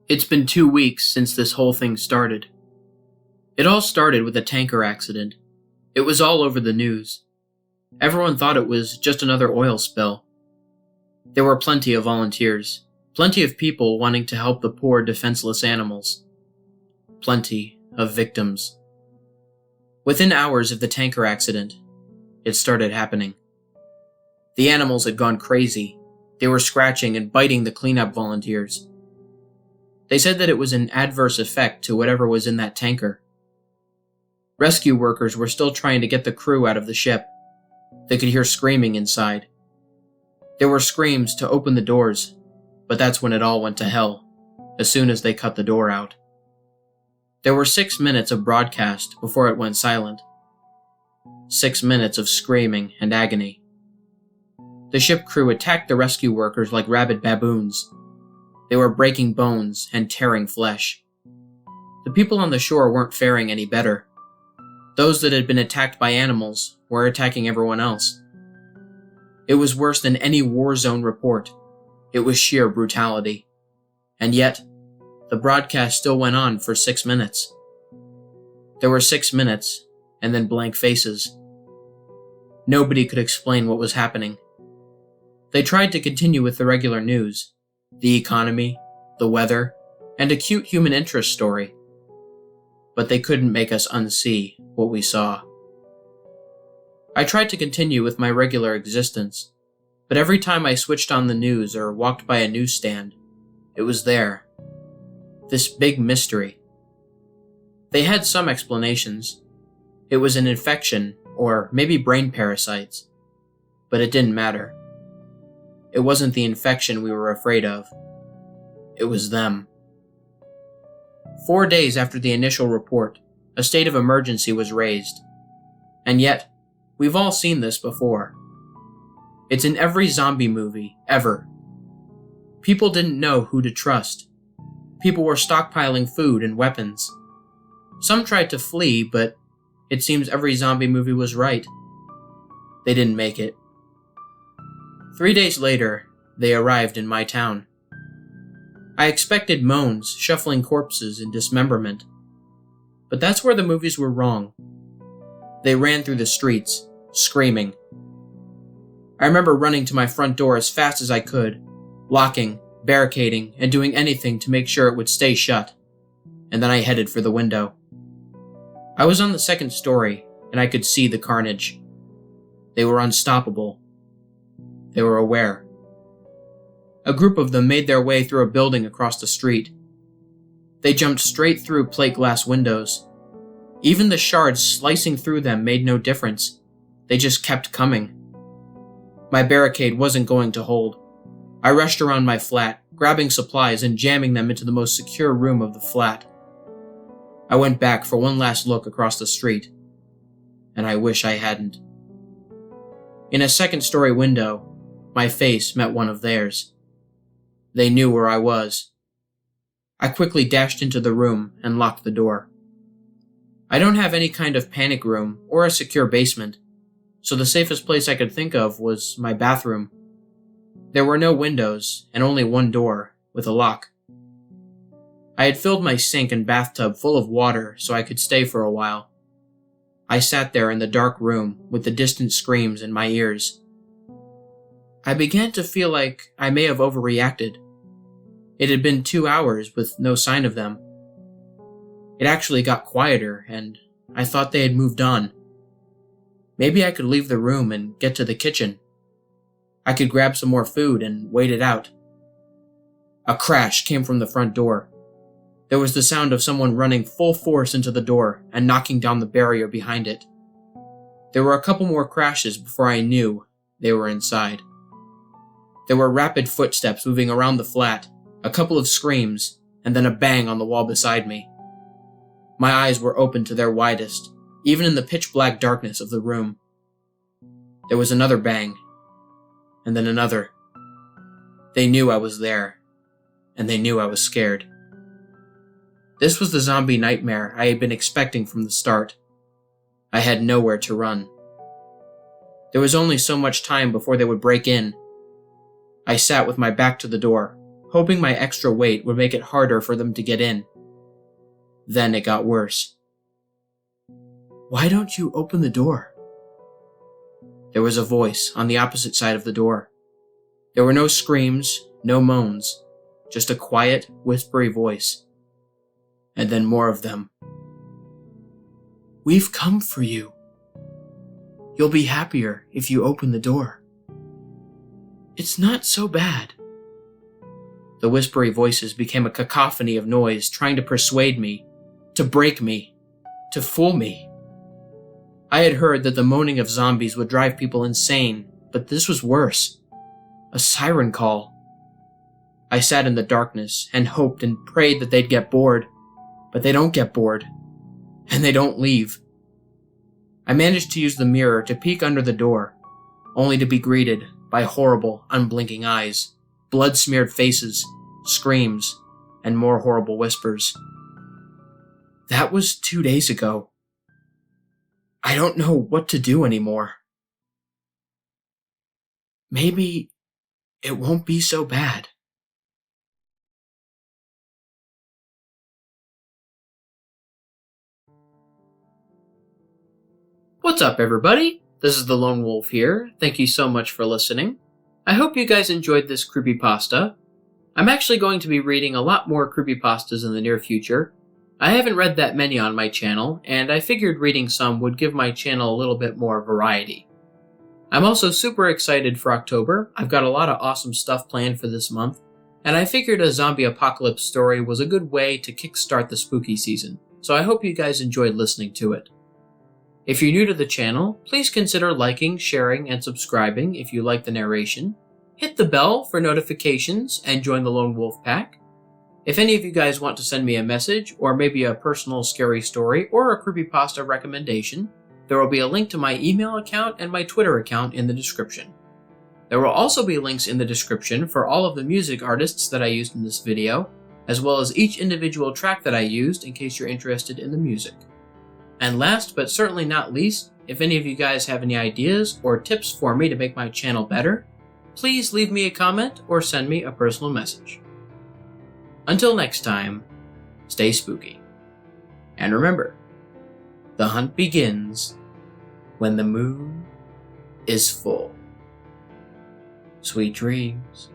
It's been 2 weeks since this whole thing started. It all started with a tanker accident. It was all over the news. Everyone thought it was just another oil spill. There were plenty of volunteers, plenty of people wanting to help the poor, defenseless animals. Plenty of victims. Within hours of the tanker accident, it started happening. The animals had gone crazy. They were scratching and biting the cleanup volunteers. They said that it was an adverse effect to whatever was in that tanker. Rescue workers were still trying to get the crew out of the ship. They could hear screaming inside. There were screams to open the doors, but that's when it all went to hell, as soon as they cut the door out. There were 6 minutes of broadcast before it went silent. 6 minutes of screaming and agony. The ship crew attacked the rescue workers like rabid baboons. They were breaking bones and tearing flesh. The people on the shore weren't faring any better. Those that had been attacked by animals were attacking everyone else. It was worse than any war zone report. It was sheer brutality. And yet, the broadcast still went on for 6 minutes. There were 6 minutes, and then blank faces. Nobody could explain what was happening. They tried to continue with the regular news. The economy, the weather, and a cute human interest story. But they couldn't make us unsee what we saw. I tried to continue with my regular existence, but every time I switched on the news or walked by a newsstand, it was there. This big mystery. They had some explanations. It was an infection, or maybe brain parasites. But it didn't matter. It wasn't the infection we were afraid of. It was them. 4 days after the initial report, a state of emergency was raised. And yet, we've all seen this before. It's in every zombie movie, ever. People didn't know who to trust. People were stockpiling food and weapons. Some tried to flee, but it seems every zombie movie was right. They didn't make it. 3 days later, they arrived in my town. I expected moans, shuffling corpses, and dismemberment. But that's where the movies were wrong. They ran through the streets, screaming. I remember running to my front door as fast as I could, locking, barricading, and doing anything to make sure it would stay shut. And then I headed for the window. I was on the second story, and I could see the carnage. They were unstoppable. They were aware. A group of them made their way through a building across the street. They jumped straight through plate glass windows. Even the shards slicing through them made no difference. They just kept coming. My barricade wasn't going to hold. I rushed around my flat, grabbing supplies and jamming them into the most secure room of the flat. I went back for one last look across the street, and I wish I hadn't. In a second-story window, my face met one of theirs. They knew where I was. I quickly dashed into the room and locked the door. I don't have any kind of panic room or a secure basement, so the safest place I could think of was my bathroom. There were no windows and only one door, with a lock. I had filled my sink and bathtub full of water so I could stay for a while. I sat there in the dark room with the distant screams in my ears. I began to feel like I may have overreacted. It had been 2 hours with no sign of them. It actually got quieter, and I thought they had moved on. Maybe I could leave the room and get to the kitchen. I could grab some more food and wait it out. A crash came from the front door. There was the sound of someone running full force into the door and knocking down the barrier behind it. There were a couple more crashes before I knew they were inside. There were rapid footsteps moving around the flat, a couple of screams, and then a bang on the wall beside me. My eyes were open to their widest, even in the pitch-black darkness of the room. There was another bang, and then another. They knew I was there, and they knew I was scared. This was the zombie nightmare I had been expecting from the start. I had nowhere to run. There was only so much time before they would break in. I sat with my back to the door, hoping my extra weight would make it harder for them to get in. Then it got worse. "Why don't you open the door?" There was a voice on the opposite side of the door. There were no screams, no moans, just a quiet, whispery voice. And then more of them. "We've come for you. You'll be happier if you open the door. It's not so bad." The whispery voices became a cacophony of noise trying to persuade me, to break me, to fool me. I had heard that the moaning of zombies would drive people insane, but this was worse. A siren call. I sat in the darkness and hoped and prayed that they'd get bored, but they don't get bored, and they don't leave. I managed to use the mirror to peek under the door, only to be greeted by horrible, unblinking eyes, blood-smeared faces, screams, and more horrible whispers. That was 2 days ago. I don't know what to do anymore. Maybe it won't be so bad. What's up, everybody? This is the Lone Wolf here. Thank you so much for listening. I hope you guys enjoyed this creepypasta. I'm actually going to be reading a lot more creepypastas in the near future. I haven't read that many on my channel, and I figured reading some would give my channel a little bit more variety. I'm also super excited for October. I've got a lot of awesome stuff planned for this month, and I figured a zombie apocalypse story was a good way to kickstart the spooky season, so I hope you guys enjoyed listening to it. If you're new to the channel, please consider liking, sharing, and subscribing if you like the narration. Hit the bell for notifications and join the Lone Wolf Pack. If any of you guys want to send me a message, or maybe a personal scary story, or a creepypasta recommendation, there will be a link to my email account and my Twitter account in the description. There will also be links in the description for all of the music artists that I used in this video, as well as each individual track that I used in case you're interested in the music. And last but certainly not least, if any of you guys have any ideas or tips for me to make my channel better, please leave me a comment or send me a personal message. Until next time, stay spooky. And remember, the hunt begins when the moon is full. Sweet dreams.